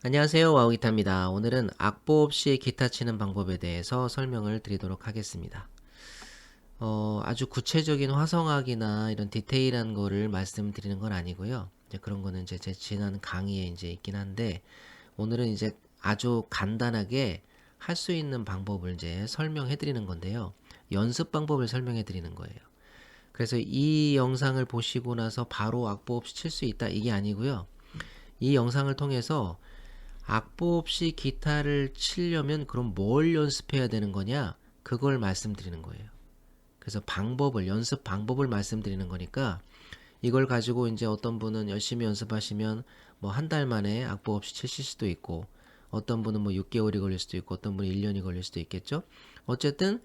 안녕하세요. 와우기타입니다. 오늘은 악보 없이 기타 치는 방법에 대해서 설명을 드리도록 하겠습니다. 아주 구체적인 화성학이나 이런 디테일한 거를 말씀드리는 건 아니고요. 이제 그런 거는 이제 제 지난 강의에 이제 있긴 한데, 오늘은 이제 아주 간단하게 할 수 있는 방법을 이제 설명해 드리는 건데요. 연습 방법을 설명해 드리는 거예요. 그래서 이 영상을 보시고 나서 바로 악보 없이 칠 수 있다 이게 아니고요. 이 영상을 통해서 악보 없이 기타를 치려면 그럼 뭘 연습해야 되는 거냐? 그걸 말씀드리는 거예요. 그래서 연습 방법을 말씀드리는 거니까 이걸 가지고 이제 어떤 분은 열심히 연습하시면 뭐 한 달 만에 악보 없이 치실 수도 있고, 어떤 분은 뭐 6개월이 걸릴 수도 있고, 어떤 분은 1년이 걸릴 수도 있겠죠? 어쨌든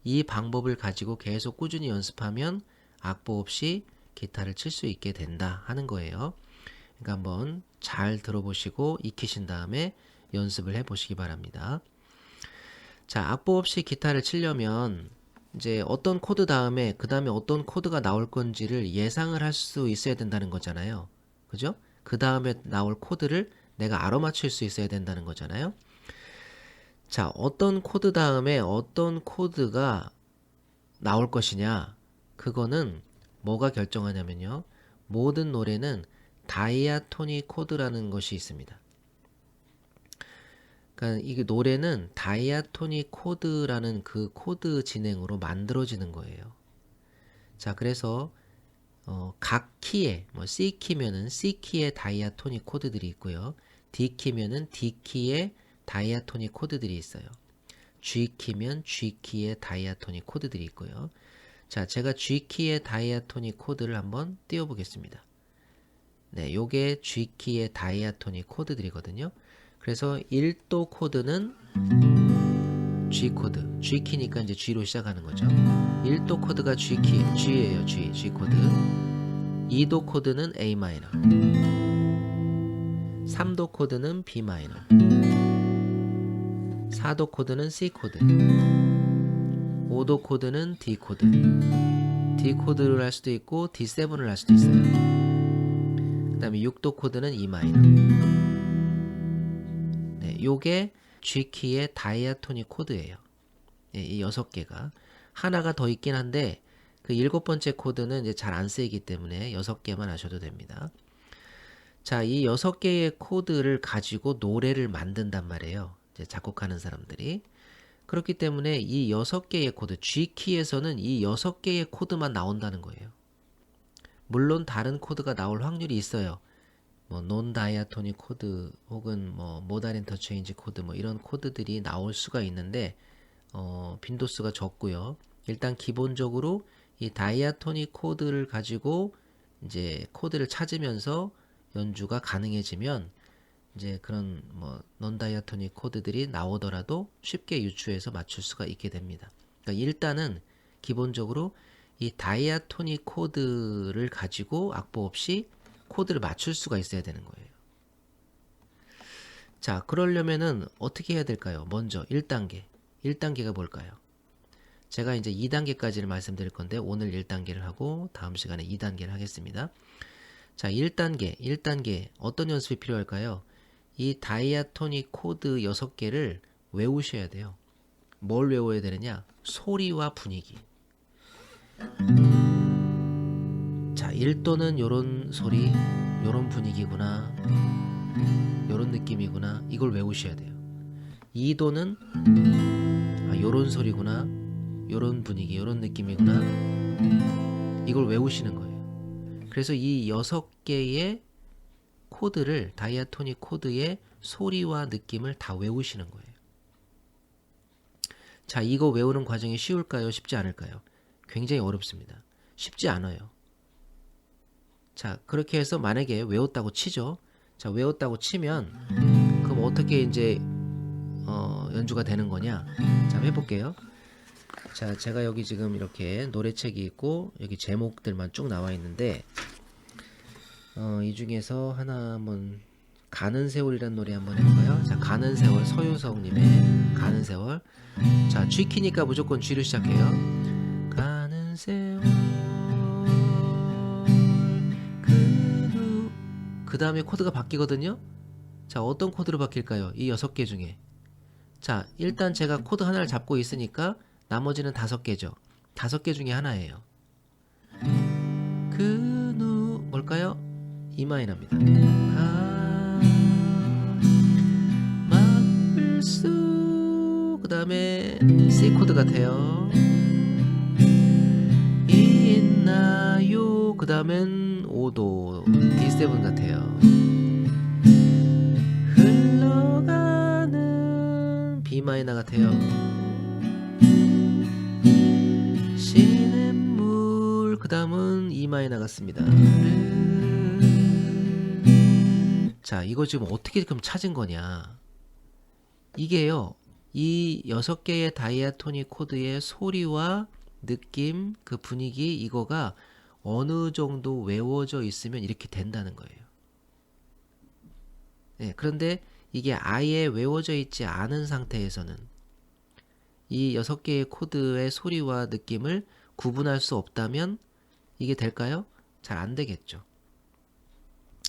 이 방법을 가지고 계속 꾸준히 연습하면 악보 없이 기타를 칠 수 있게 된다 하는 거예요. 그러니까 한번 잘 들어보시고 익히신 다음에 연습을 해보시기 바랍니다. 자, 악보 없이 기타를 치려면 이제 어떤 코드 다음에 그 다음에 어떤 코드가 나올 건지를 예상을 할 수 있어야 된다는 거잖아요. 그죠? 그 다음에 나올 코드를 내가 알아맞힐 수 있어야 된다는 거잖아요. 자, 어떤 코드 다음에 어떤 코드가 나올 것이냐, 그거는 뭐가 결정하냐면요, 모든 노래는 다이아토닉 코드라는 것이 있습니다. 그러니까 이게 노래는 다이아토닉 코드라는 그 코드 진행으로 만들어지는 거예요. 자, 그래서 각 키에 뭐 C 키면은 C 키의 다이아토닉 코드들이 있고요. D 키면은 D 키의 다이아토닉 코드들이 있어요. G 키면 G 키의 다이아토닉 코드들이 있고요. 자, 제가 G 키의 다이아토닉 코드를 한번 띄워 보겠습니다. 네, 요게 G 키의 다이아토닉 코드들이거든요. 그래서 1도 코드는 G 코드, G 키니까 이제 G로 시작하는 거죠. 1도 코드가 G 키, G예요. G 코드. 2도 코드는 A 마이너. 3도 코드는 B 마이너. 4도 코드는 C 코드. 5도 코드는 D 코드. D 코드를 할 수도 있고 D7을 할 수도 있어요. 그 다음에 6도 코드는 E 마이너. 네, 요게 G키의 다이아토닉 코드예요. 예, 이 6개가. 하나가 더 있긴 한데 그 7번째 코드는 이제 잘 안 쓰이기 때문에 6개만 하셔도 됩니다. 자, 이 6개의 코드를 가지고 노래를 만든단 말이에요. 이제 작곡하는 사람들이. 그렇기 때문에 이 6개의 코드, G키에서는 이 6개의 코드만 나온다는 거예요. 물론 다른 코드가 나올 확률이 있어요. 뭐 논 다이아토닉 코드 혹은 뭐 모달 인터체인지 코드 뭐 이런 코드들이 나올 수가 있는데 빈도수가 적고요. 일단 기본적으로 이 다이아토닉 코드를 가지고 이제 코드를 찾으면서 연주가 가능해지면 이제 그런 뭐 논 다이아토닉 코드들이 나오더라도 쉽게 유추해서 맞출 수가 있게 됩니다. 그러니까 일단은 기본적으로 이 다이아토닉 코드를 가지고 악보 없이 코드를 맞출 수가 있어야 되는 거예요. 자, 그러려면은 어떻게 해야 될까요? 먼저 1단계. 1단계가 뭘까요? 제가 이제 2단계까지를 말씀드릴 건데 오늘 1단계를 하고 다음 시간에 2단계를 하겠습니다. 자, 1단계 어떤 연습이 필요할까요? 이 다이아토닉 코드 6개를 외우셔야 돼요. 뭘 외워야 되느냐? 소리와 분위기. 자, 1도는 요런 소리, 요런 분위기구나, 요런 느낌이구나, 이걸 외우셔야 돼요. 2도는 요런 소리구나, 요런 분위기, 요런 느낌이구나, 이걸 외우시는 거예요. 그래서 이 6개의 코드를, 다이아토닉 코드의 소리와 느낌을 다 외우시는 거예요. 자, 이거 외우는 과정이 쉬울까요? 쉽지 않을까요? 굉장히 어렵습니다. 쉽지 않아요. 자, 그렇게 해서 만약에 외웠다고 치죠. 자, 외웠다고 치면 그럼 어떻게 이제 연주가 되는 거냐? 자, 해볼게요. 자, 제가 여기 지금 이렇게 노래책이 있고 여기 제목들만 쭉 나와 있는데 이 중에서 하나 한번 가는 세월이라는 노래 한번 해볼까요? 자, 가는 세월, 서유석님의 가는 세월. 자, G 키니까 무조건 G로 시작해요. 가는 세월 그 다음에 코드가 바뀌거든요. 자, 어떤 코드로 바뀔까요? 이 6개 중에. 자, 일단 제가 코드 하나를 잡고 있으니까 나머지는 5개죠. 5개 중에 하나예요. 뭘까요? E 마이너입니다. 막을 수, 그 다음에 C 코드 같아요. 있나요? 그 다음엔 5도 D7 같아요. 흘러가는 B 마이너 같아요. 시냇물, 그 다음은 E 마이너 같습니다. 자, 이거 지금 어떻게 그럼 찾은 거냐? 이게요, 이 6개의 다이아토닉 코드의 소리와 느낌, 그 분위기, 이거가 어느 정도 외워져 있으면 이렇게 된다는 거예요. 네, 그런데 이게 아예 외워져 있지 않은 상태에서는 이 6개의 코드의 소리와 느낌을 구분할 수 없다면 이게 될까요? 잘 안 되겠죠.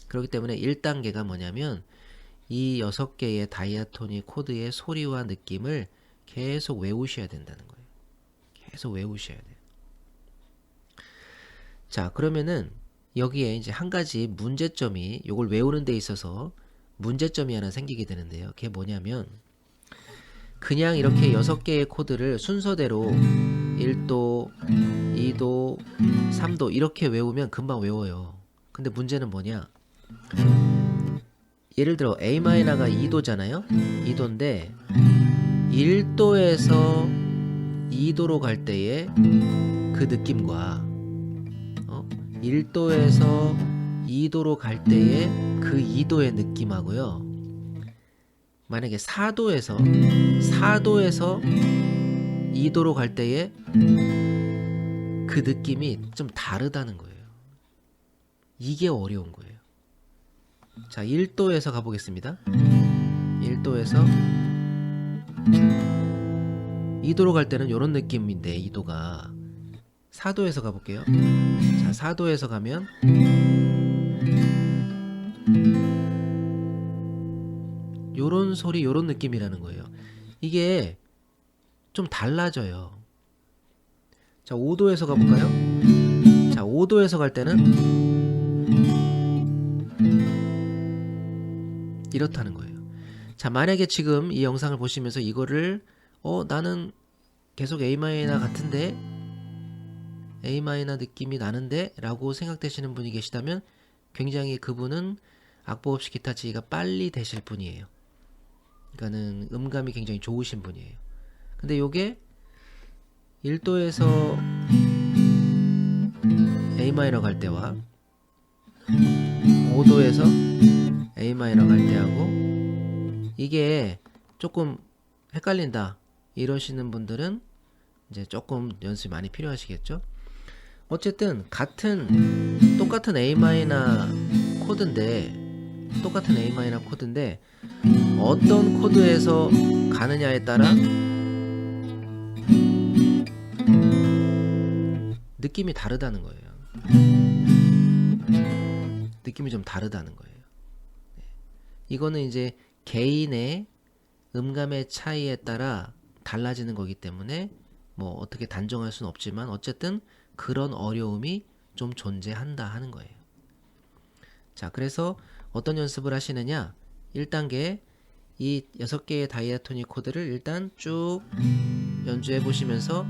그렇기 때문에 1단계가 뭐냐면 이 6개의 다이아토닉 코드의 소리와 느낌을 계속 외우셔야 된다는 거예요. 계속 외우셔야 돼요. 자, 그러면은 여기에 이제 한 가지 문제점이, 요걸 외우는 데 있어서 문제점이 하나 생기게 되는데요. 그게 뭐냐면 그냥 이렇게 6개의 코드를 순서대로 1도, 2도, 3도 이렇게 외우면 금방 외워요. 근데 문제는 뭐냐? 예를 들어 A마이너가 2도잖아요. 2도인데 1도에서 2도로 갈 때의 그 느낌과 1도에서 2도로 갈 때의 그 2도의 느낌하고요. 만약에 4도에서 2도로 갈 때의 그 느낌이 좀 다르다는 거예요. 이게 어려운 거예요. 자, 1도에서 가보겠습니다. 1도에서 2도로 갈 때는 이런 느낌인데 2도가 4도에서 가볼게요. 자, 4도에서 가면 요런 소리, 요런 느낌이라는 거예요. 이게 좀 달라져요. 자, 5도에서 가볼까요? 자, 5도에서 갈 때는 이렇다는 거예요. 자, 만약에 지금 이 영상을 보시면서 이거를 나는 계속 A마이너 같은데, A마이너 느낌이 나는데 라고 생각되시는 분이 계시다면 굉장히 그분은 악보 없이 기타 치기가 빨리 되실 분이에요. 그러니까는 음감이 굉장히 좋으신 분이에요. 근데 요게 1도에서 A마이너 갈 때와 5도에서 A마이너 갈 때하고 이게 조금 헷갈린다 이러시는 분들은 이제 조금 연습이 많이 필요하시겠죠. 어쨌든 똑같은 A마이너 코드인데 어떤 코드에서 가느냐에 따라 느낌이 다르다는 거예요. 느낌이 좀 다르다는 거예요. 이거는 이제 개인의 음감의 차이에 따라 달라지는 거기 때문에 뭐 어떻게 단정할 수는 없지만 어쨌든 그런 어려움이 좀 존재한다 하는 거예요. 자, 그래서 어떤 연습을 하시느냐? 1단계 이 6개의 다이아토닉 코드를 일단 쭉 연주해 보시면서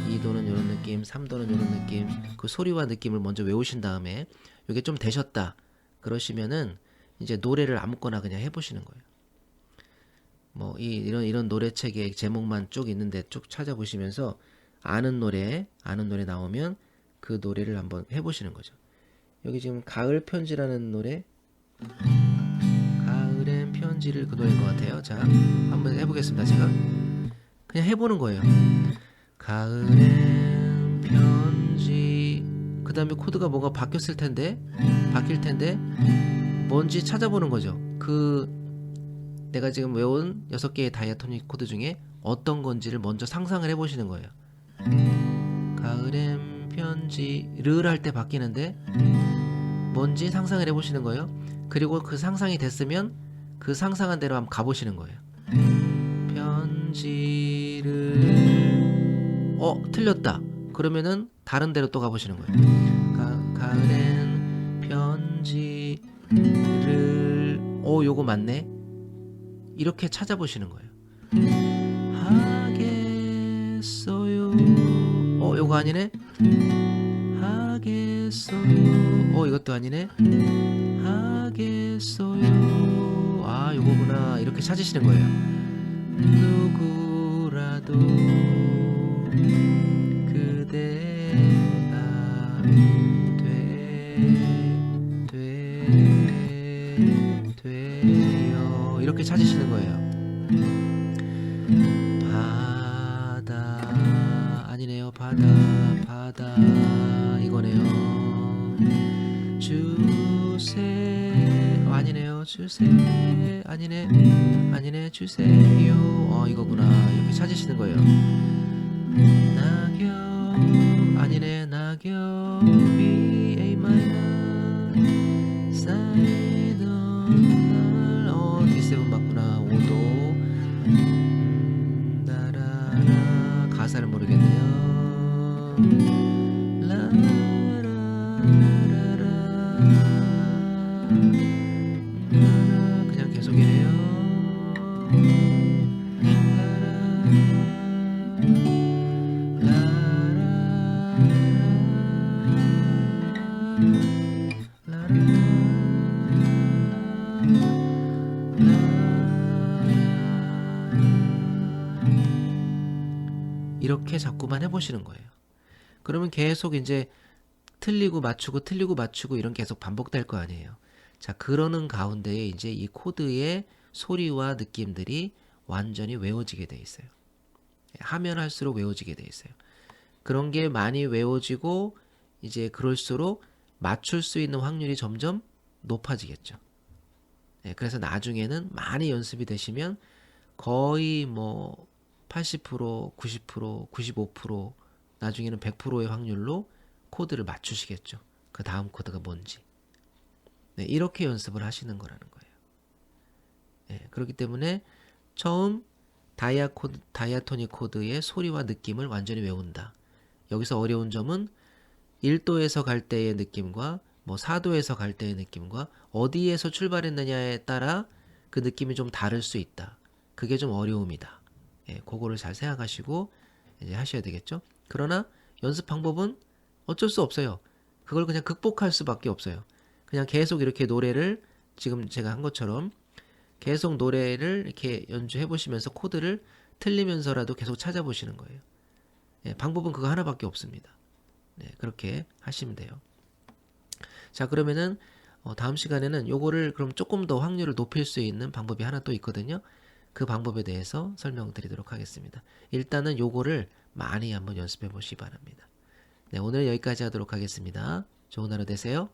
2도는 이런 느낌, 3도는 이런 느낌, 그 소리와 느낌을 먼저 외우신 다음에 이게 좀 되셨다 그러시면은 이제 노래를 아무거나 그냥 해보시는 거예요. 뭐 이런 노래책의 제목만 쭉 있는데 쭉 찾아보시면서 아는 노래 나오면 그 노래를 한번 해보시는 거죠. 여기 지금 가을 편지라는 노래, 가을엔 편지를, 그 노래인 것 같아요. 자, 한번 해보겠습니다. 제가 그냥 해보는 거예요. 가을엔 편지, 그 다음에 코드가 뭔가 바뀔 텐데 뭔지 찾아보는 거죠. 내가 지금 외운 6개의 다이아토닉 코드 중에 어떤 건지를 먼저 상상을 해보시는 거예요. 가을엔 편지를 할 때 바뀌는데 뭔지 상상을 해보시는 거예요. 그리고 그 상상이 됐으면 그 상상한 대로 한번 가보시는 거예요. 편지를 틀렸다. 그러면은 다른 데로 또 가보시는 거예요. 가을엔 편지를 요거 맞네. 이렇게 찾아보시는 거예요. 하겠어요. 요거 아니네. 하겠어요. 이것도 아니네. 하겠어요. 요거구나. 이렇게 찾으시는 거예요. 누구라도 그대가 돼요. 이렇게 찾으시는 거예요. 바다 아니네요. 바다 이거네요. 주세 아니네요. 주세 아니네. 주세요. 이거구나. 이렇게 찾으시는 거예요. 낙엽 아니네. 낙엽이 A 마이너 쌓이던 날 D7 맞구나. 5도 나라라 가사를 모르겠네요. 그냥 계속이네요. 이렇게 자꾸만 해보시는 거예요. 그러면 계속 이제 틀리고 맞추고 이런 계속 반복될 거 아니에요. 자, 그러는 가운데에 이제 이 코드의 소리와 느낌들이 완전히 외워지게 돼 있어요. 하면 할수록 외워지게 돼 있어요. 그런 게 많이 외워지고 이제 그럴수록 맞출 수 있는 확률이 점점 높아지겠죠. 그래서 나중에는 많이 연습이 되시면 거의 뭐 80%, 90%, 95%, 나중에는 100%의 확률로 코드를 맞추시겠죠. 그 다음 코드가 뭔지. 이렇게 연습을 하시는 거라는 거예요. 그렇기 때문에 처음 다이아토닉 코드의 소리와 느낌을 완전히 외운다. 여기서 어려운 점은 1도에서 갈 때의 느낌과 뭐 4도에서 갈 때의 느낌과 어디에서 출발했느냐에 따라 그 느낌이 좀 다를 수 있다. 그게 좀 어려움이다. 그거를 잘 생각하시고 이제 하셔야 되겠죠. 그러나 연습 방법은 어쩔 수 없어요. 그걸 그냥 극복할 수밖에 없어요. 그냥 계속 이렇게 노래를 지금 제가 한 것처럼 계속 노래를 이렇게 연주해 보시면서 코드를 틀리면서라도 계속 찾아보시는 거예요. 방법은 그거 하나밖에 없습니다. 그렇게 하시면 돼요. 자, 그러면은 다음 시간에는 요거를 그럼 조금 더 확률을 높일 수 있는 방법이 하나 또 있거든요. 그 방법에 대해서 설명드리도록 하겠습니다. 일단은 요거를 많이 한번 연습해 보시기 바랍니다. 오늘 여기까지 하도록 하겠습니다. 좋은 하루 되세요.